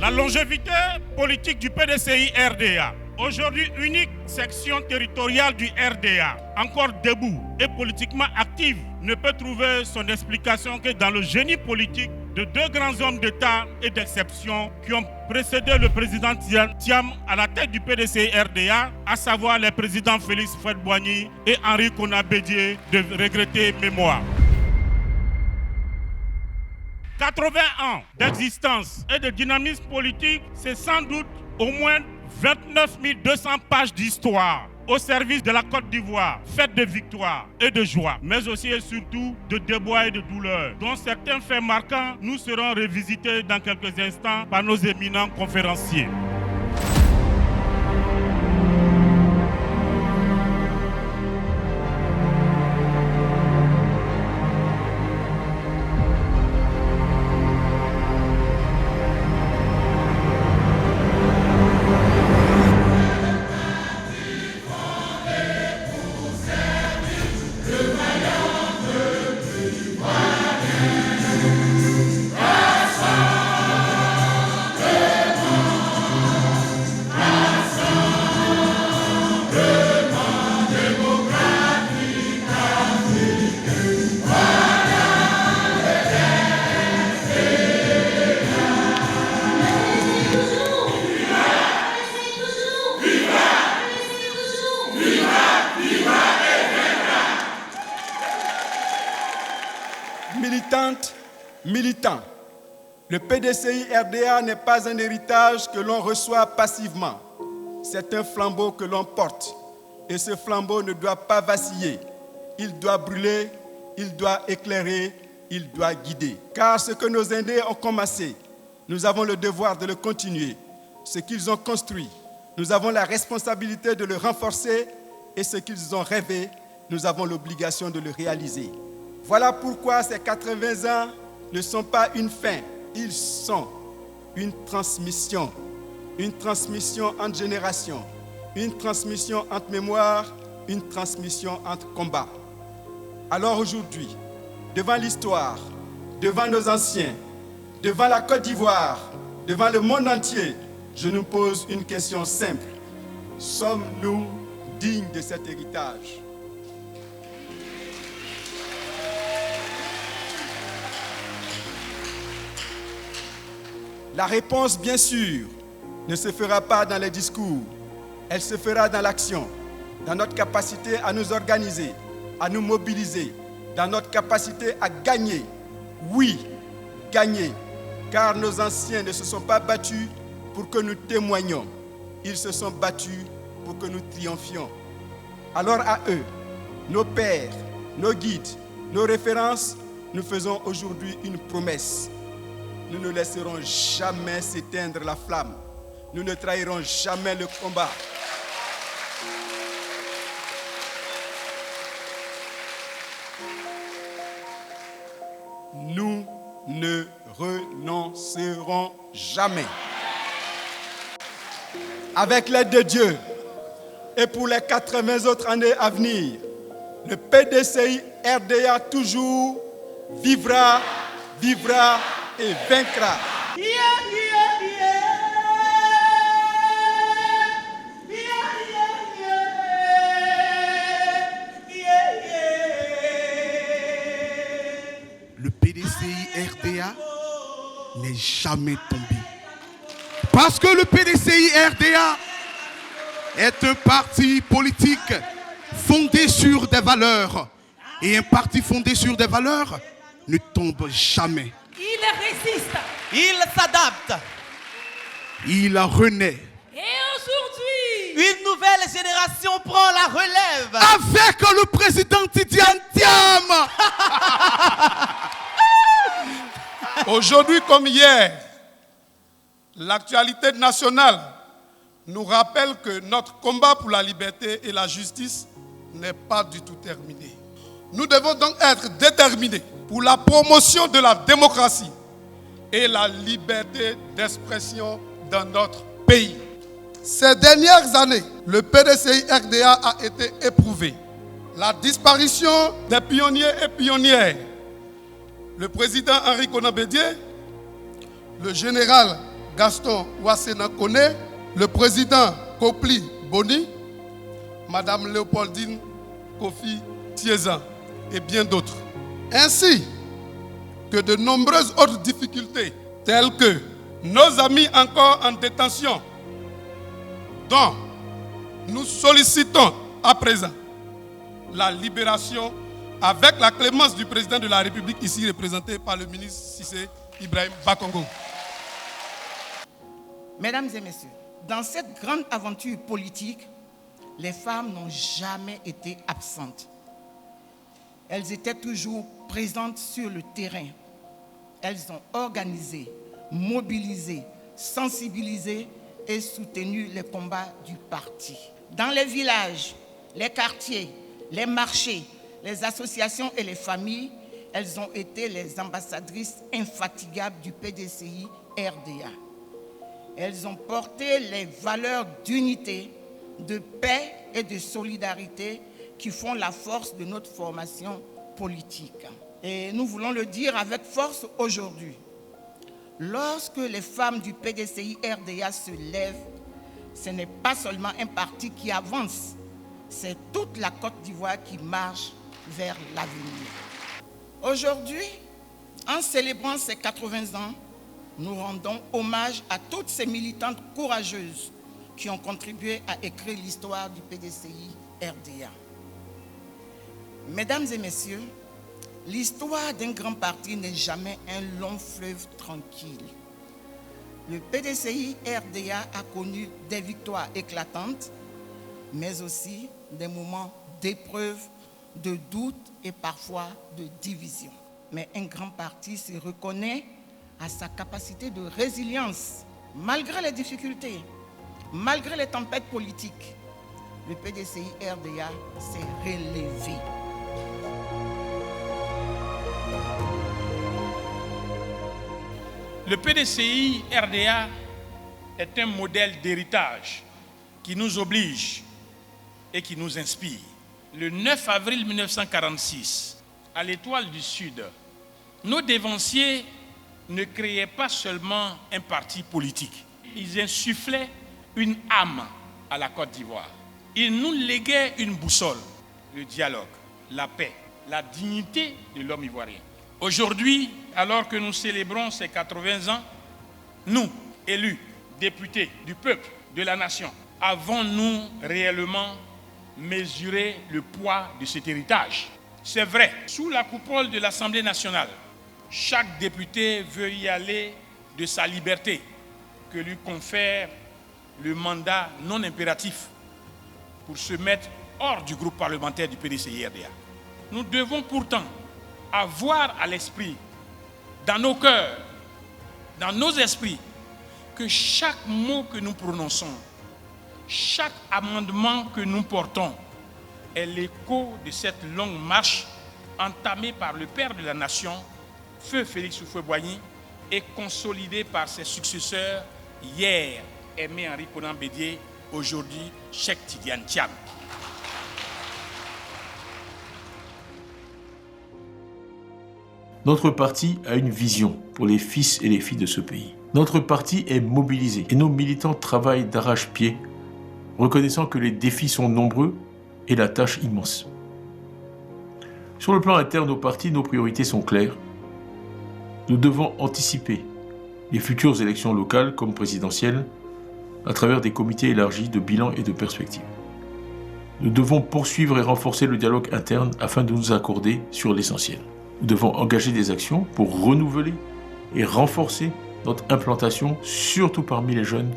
La longévité politique du PDCI-RDA, aujourd'hui unique section territoriale du RDA, encore debout et politiquement active, ne peut trouver son explication que dans le génie politique de deux grands hommes d'État et d'exception qui ont précédé le président Thiam à la tête du PDCI-RDA, à savoir les présidents Félix Houphouët-Boigny et Henri Konan Bédié de regrettée mémoire. 80 ans d'existence et de dynamisme politique, c'est sans doute au moins 29 200 pages d'histoire au service de la Côte d'Ivoire, faite de victoires et de joie, mais aussi et surtout de débois et de douleurs, dont certains faits marquants nous seront revisités dans quelques instants par nos éminents conférenciers. Militantes, militants, le PDCI-RDA n'est pas un héritage que l'on reçoit passivement. C'est un flambeau que l'on porte. Et ce flambeau ne doit pas vaciller. Il doit brûler, il doit éclairer, il doit guider. Car ce que nos aînés ont commencé, nous avons le devoir de le continuer. Ce qu'ils ont construit, nous avons la responsabilité de le renforcer. Et ce qu'ils ont rêvé, nous avons l'obligation de le réaliser. Voilà pourquoi ces 80 ans ne sont pas une fin, ils sont une transmission entre générations, une transmission entre mémoires, une transmission entre combats. Alors aujourd'hui, devant l'histoire, devant nos anciens, devant la Côte d'Ivoire, devant le monde entier, je nous pose une question simple. Sommes-nous dignes de cet héritage ? La réponse, bien sûr, ne se fera pas dans les discours. Elle se fera dans l'action, dans notre capacité à nous organiser, à nous mobiliser, dans notre capacité à gagner. Oui, gagner, car nos anciens ne se sont pas battus pour que nous témoignions. Ils se sont battus pour que nous triomphions. Alors à eux, nos pères, nos guides, nos références, nous faisons aujourd'hui une promesse. Nous ne laisserons jamais s'éteindre la flamme. Nous ne trahirons jamais le combat. Nous ne renoncerons jamais. Avec l'aide de Dieu et pour les 80 autres années à venir, le PDCI-RDA toujours vivra, vivra et vaincra. Le PDCI-RDA n'est jamais tombé. Parce que le PDCI-RDA est un parti politique fondé sur des valeurs. Et un parti fondé sur des valeurs ne tombe jamais. Il résiste. Il s'adapte. Il renaît. Et aujourd'hui, une nouvelle génération prend la relève. Avec le président Tidiane Thiam. Aujourd'hui comme hier, l'actualité nationale nous rappelle que notre combat pour la liberté et la justice n'est pas du tout terminé. Nous devons donc être déterminés pour la promotion de la démocratie et la liberté d'expression dans notre pays. Ces dernières années, le PDCI-RDA a été éprouvé. La disparition des pionniers et pionnières, le président Henri Konan Bédié, le général Gaston Ouassena Kone, le président Kopli Boni, Madame Léopoldine Kofi Tiezan et bien d'autres. Ainsi que de nombreuses autres difficultés, telles que nos amis encore en détention, dont nous sollicitons à présent la libération avec la clémence du président de la République, ici représenté par le ministre Cissé Ibrahim Bakongo. Mesdames et messieurs, dans cette grande aventure politique, les femmes n'ont jamais été absentes. Elles étaient toujours présentes sur le terrain. Elles ont organisé, mobilisé, sensibilisé et soutenu les combats du parti. Dans les villages, les quartiers, les marchés, les associations et les familles, elles ont été les ambassadrices infatigables du PDCI RDA. Elles ont porté les valeurs d'unité, de paix et de solidarité qui font la force de notre formation politique. Et nous voulons le dire avec force aujourd'hui. Lorsque les femmes du PDCI RDA se lèvent, ce n'est pas seulement un parti qui avance, c'est toute la Côte d'Ivoire qui marche vers l'avenir. Aujourd'hui, en célébrant ces 80 ans, nous rendons hommage à toutes ces militantes courageuses qui ont contribué à écrire l'histoire du PDCI RDA. Mesdames et messieurs, l'histoire d'un grand parti n'est jamais un long fleuve tranquille. Le PDCI RDA a connu des victoires éclatantes, mais aussi des moments d'épreuve, de doute et parfois de division. Mais un grand parti se reconnaît à sa capacité de résilience. Malgré les difficultés, malgré les tempêtes politiques, le PDCI RDA s'est relevé. Le PDCI RDA est un modèle d'héritage qui nous oblige et qui nous inspire. Le 9 avril 1946, à l'Étoile du Sud, nos dévanciers ne créaient pas seulement un parti politique. Ils insufflaient une âme à la Côte d'Ivoire. Ils nous léguaient une boussole, le dialogue, la paix, la dignité de l'homme ivoirien. Aujourd'hui, alors que nous célébrons ces 80 ans, nous, élus, députés du peuple, de la nation, avons-nous réellement mesuré le poids de cet héritage? C'est vrai, sous la coupole de l'Assemblée nationale, chaque député veut y aller de sa liberté que lui confère le mandat non impératif pour se mettre hors du groupe parlementaire du PDCI-RDA. Nous devons pourtant avoir à l'esprit, dans nos cœurs, dans nos esprits, que chaque mot que nous prononçons, chaque amendement que nous portons est l'écho de cette longue marche entamée par le père de la nation, Feu Félix Houphouët-Boigny, et consolidée par ses successeurs, hier Aimé Henri Konan Bédié, aujourd'hui Cheikh Tidiane Thiam. Notre parti a une vision pour les fils et les filles de ce pays. Notre parti est mobilisé et nos militants travaillent d'arrache-pied, reconnaissant que les défis sont nombreux et la tâche immense. Sur le plan interne au parti, nos priorités sont claires. Nous devons anticiper les futures élections locales comme présidentielles à travers des comités élargis de bilan et de perspective. Nous devons poursuivre et renforcer le dialogue interne afin de nous accorder sur l'essentiel. Nous devons engager des actions pour renouveler et renforcer notre implantation, surtout parmi les jeunes,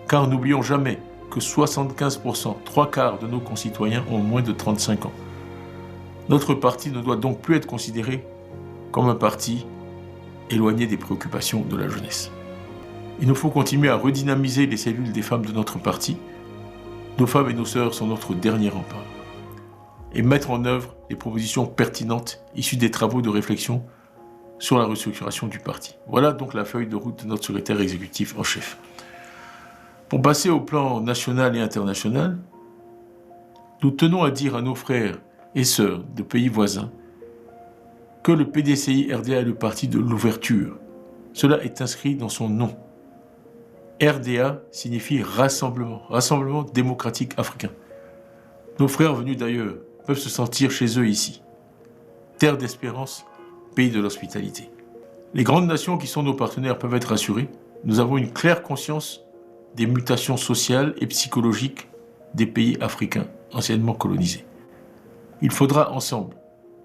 car n'oublions jamais que 75%, 3/4 de nos concitoyens ont moins de 35 ans. Notre parti ne doit donc plus être considéré comme un parti éloigné des préoccupations de la jeunesse. Il nous faut continuer à redynamiser les cellules des femmes de notre parti. Nos femmes et nos sœurs sont notre dernier rempart. Et mettre en œuvre les propositions pertinentes issues des travaux de réflexion sur la restructuration du parti. Voilà donc la feuille de route de notre secrétaire exécutif en chef. Pour passer au plan national et international, nous tenons à dire à nos frères et sœurs de pays voisins que le PDCI-RDA est le parti de l'ouverture. Cela est inscrit dans son nom. RDA signifie rassemblement, Rassemblement démocratique africain. Nos frères venus d'ailleurs peuvent se sentir chez eux ici. Terre d'espérance, pays de l'hospitalité. Les grandes nations qui sont nos partenaires peuvent être rassurées. Nous avons une claire conscience des mutations sociales et psychologiques des pays africains anciennement colonisés. Il faudra ensemble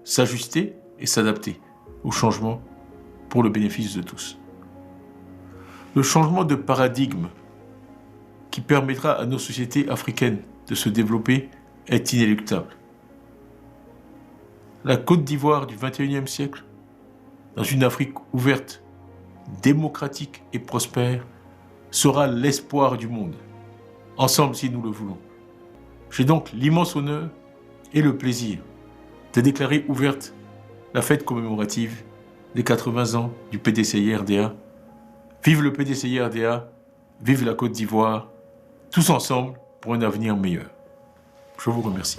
s'ajuster et s'adapter aux changements pour le bénéfice de tous. Le changement de paradigme qui permettra à nos sociétés africaines de se développer est inéluctable. La Côte d'Ivoire du XXIe siècle, dans une Afrique ouverte, démocratique et prospère, sera l'espoir du monde, ensemble si nous le voulons. J'ai donc l'immense honneur et le plaisir de déclarer ouverte la fête commémorative des 80 ans du PDCI-RDA. Vive le PDCI-RDA, vive la Côte d'Ivoire, tous ensemble pour un avenir meilleur. Je vous remercie.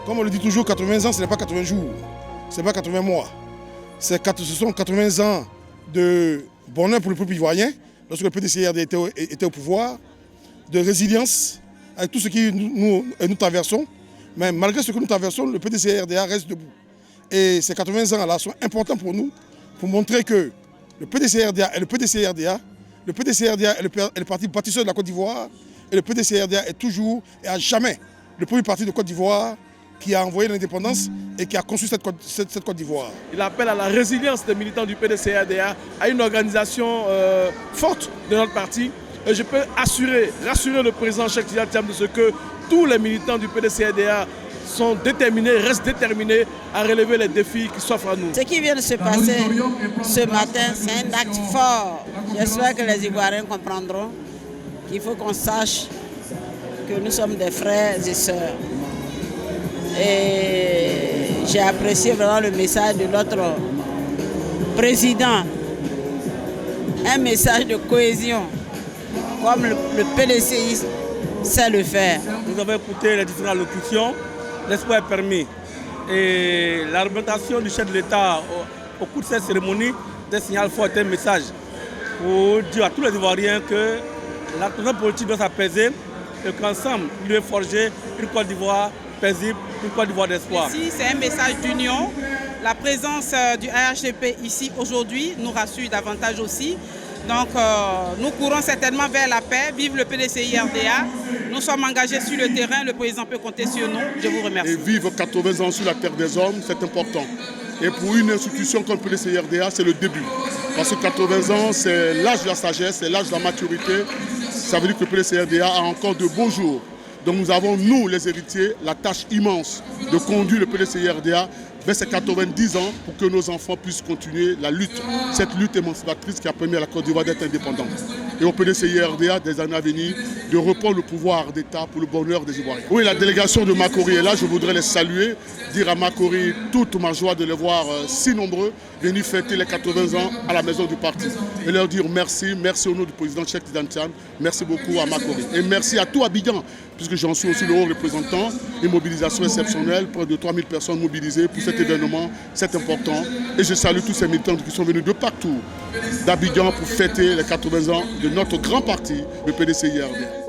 Comme on le dit toujours, 80 ans, ce n'est pas 80 jours, ce n'est pas 80 mois. Ce sont 80 ans de bonheur pour le peuple ivoirien, lorsque le PDCI-RDA était au pouvoir, de résilience avec tout ce que nous traversons. Mais malgré ce que nous traversons, le PDCI-RDA reste debout. Et ces 80 ans-là sont importants pour nous, pour montrer que le PDCI-RDA est le PDCI-RDA. Le PDCI-RDA est le parti bâtisseur de la Côte d'Ivoire. Et le PDCI-RDA est toujours et à jamais le premier parti de Côte d'Ivoire qui a envoyé l'indépendance et qui a construit cette Côte d'Ivoire. Il appelle à la résilience des militants du PDCI-RDA, à une organisation forte de notre parti. Et je peux rassurer le président Cheikh Tidiane Thiam de ce que tous les militants du PDCI-RDA sont déterminés, restent déterminés à relever les défis qui s'offrent à nous. Ce qui vient de se passer ce matin, c'est un acte fort. J'espère que les Ivoiriens comprendront qu'il faut qu'on sache que nous sommes des frères et sœurs. Et j'ai apprécié vraiment le message de notre président. Un message de cohésion, comme le PDCI sait le faire. Nous avons écouté les différentes allocutions, l'espoir est permis. Et l'argumentation du chef de l'État au cours de cette cérémonie, un signal fort, un message pour dire à tous les Ivoiriens que la politique doit s'apaiser et qu'ensemble, nous devons forger une Côte d'Ivoire paisible, une Côte d'Ivoire d'espoir. Ici, c'est un message d'union. La présence du RHDP ici aujourd'hui nous rassure davantage aussi. Donc nous courons certainement vers la paix. Vive le PDCI-RDA. Nous sommes engagés sur le terrain. Le président peut compter sur nous. Je vous remercie. Et vivre 80 ans sur la terre des hommes, c'est important. Et pour une institution comme le PDCI-RDA, c'est le début. Parce que 80 ans, c'est l'âge de la sagesse, c'est l'âge de la maturité. Ça veut dire que le PDCI-RDA a encore de beaux jours. Donc nous avons, nous les héritiers, la tâche immense de conduire le PDCI-RDA vers ses 90 ans pour que nos enfants puissent continuer la lutte, cette lutte émancipatrice qui a permis à la Côte d'Ivoire d'être indépendante. Et au PDCI-RDA, des années à venir, de reprendre le pouvoir d'État pour le bonheur des Ivoiriens. Oui, la délégation de Makori est là, je voudrais les saluer, dire à Makori toute ma joie de les voir si nombreux venir fêter les 80 ans à la maison du parti. Et leur dire merci, merci au nom du président Cheikh Tidiane Thiam, merci beaucoup à Makori. Et merci à tout Abidjan, puisque j'en suis aussi le haut représentant, une mobilisation exceptionnelle, près de 3000 personnes mobilisées pour cet événement, c'est important. Et je salue tous ces militants qui sont venus de partout, d'Abidjan, pour fêter les 80 ans de notre grand parti, le PDCI-RDA.